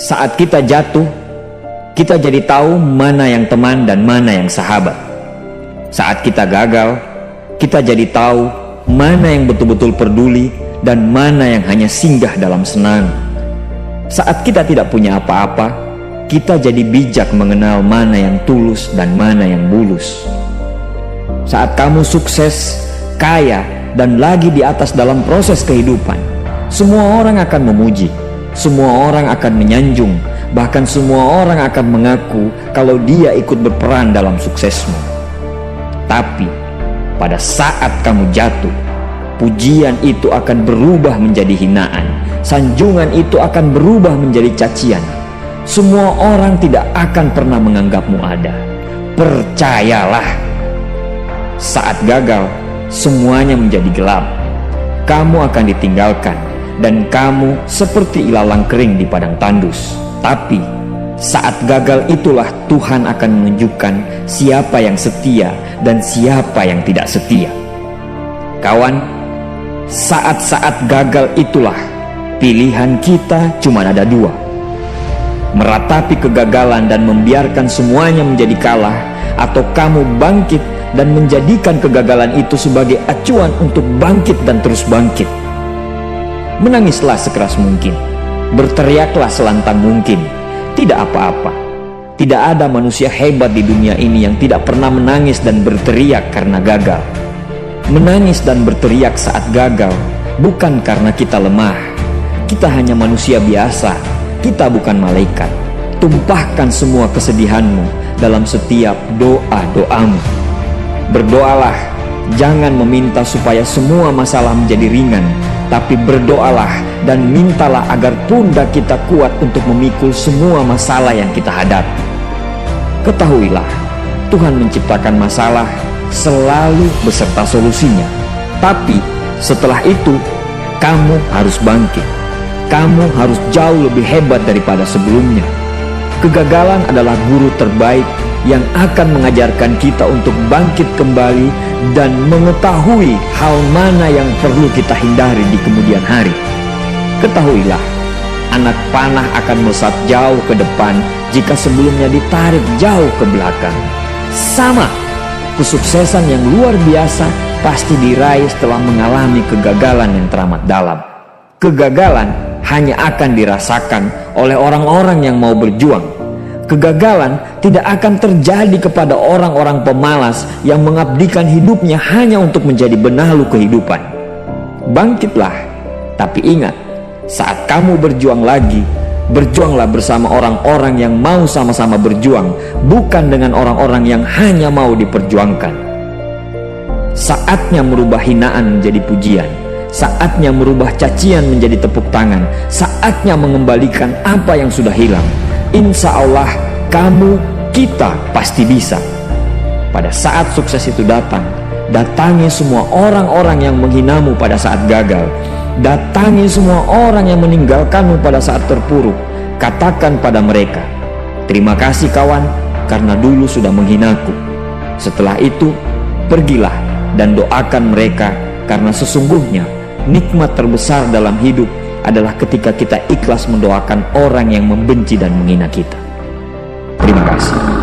Saat kita jatuh, kita jadi tahu mana yang teman dan mana yang sahabat. Saat kita gagal, kita jadi tahu mana yang betul-betul peduli dan mana yang hanya singgah dalam senang. Saat kita tidak punya apa-apa, kita jadi bijak mengenal mana yang tulus dan mana yang bulus. Saat kamu sukses, kaya, dan lagi di atas dalam proses kehidupan, semua orang akan memuji, semua orang akan menyanjung, bahkan semua orang akan mengaku kalau dia ikut berperan dalam suksesmu. Tapi pada saat kamu jatuh, pujian itu akan berubah menjadi hinaan, sanjungan itu akan berubah menjadi cacian. Semua orang tidak akan pernah menganggapmu ada. Percayalah, saat gagal, semuanya menjadi gelap. Kamu akan ditinggalkan dan kamu seperti ilalang kering di padang tandus. Tapi saat gagal itulah Tuhan akan menunjukkan siapa yang setia dan siapa yang tidak setia. Kawan, saat-saat gagal itulah pilihan kita cuma ada dua: meratapi kegagalan dan membiarkan semuanya menjadi kalah, atau kamu bangkit dan menjadikan kegagalan itu sebagai acuan untuk bangkit dan terus bangkit. Menangislah sekeras mungkin, berteriaklah selantang mungkin. Tidak apa-apa. Tidak ada manusia hebat di dunia ini yang tidak pernah menangis dan berteriak karena gagal. Menangis dan berteriak saat gagal bukan karena kita lemah. Kita hanya manusia biasa. Kita bukan malaikat. Tumpahkan semua kesedihanmu dalam setiap doa-doamu. Berdoalah, jangan meminta supaya semua masalah menjadi ringan, tapi berdoalah dan mintalah agar pundak kita kuat untuk memikul semua masalah yang kita hadapi. Ketahuilah, Tuhan menciptakan masalah selalu beserta solusinya. Tapi setelah itu, kamu harus bangkit. Kamu harus jauh lebih hebat daripada sebelumnya. Kegagalan adalah guru terbaik yang akan mengajarkan kita untuk bangkit kembali dan mengetahui hal mana yang perlu kita hindari di kemudian hari. Ketahuilah, anak panah akan melesat jauh ke depan jika sebelumnya ditarik jauh ke belakang. Sama, kesuksesan yang luar biasa pasti diraih setelah mengalami kegagalan yang teramat dalam. Kegagalan hanya akan dirasakan oleh orang-orang yang mau berjuang. Kegagalan tidak akan terjadi kepada orang-orang pemalas yang mengabdikan hidupnya hanya untuk menjadi benalu kehidupan. Bangkitlah, tapi ingat, saat kamu berjuang lagi, berjuanglah bersama orang-orang yang mau sama-sama berjuang, bukan dengan orang-orang yang hanya mau diperjuangkan. Saatnya merubah hinaan menjadi pujian. Saatnya merubah cacian menjadi tepuk tangan. Saatnya mengembalikan apa yang sudah hilang. Insya Allah kamu, kita pasti bisa. Pada saat sukses itu datang, datangi semua orang-orang yang menghinamu pada saat gagal. Datangi semua orang yang meninggalkanmu pada saat terpuruk. Katakan pada mereka, terima kasih kawan, karena dulu sudah menghinaku. Setelah itu, pergilah dan doakan mereka, karena sesungguhnya nikmat terbesar dalam hidup adalah ketika kita ikhlas mendoakan orang yang membenci dan menghina kita. Terima kasih.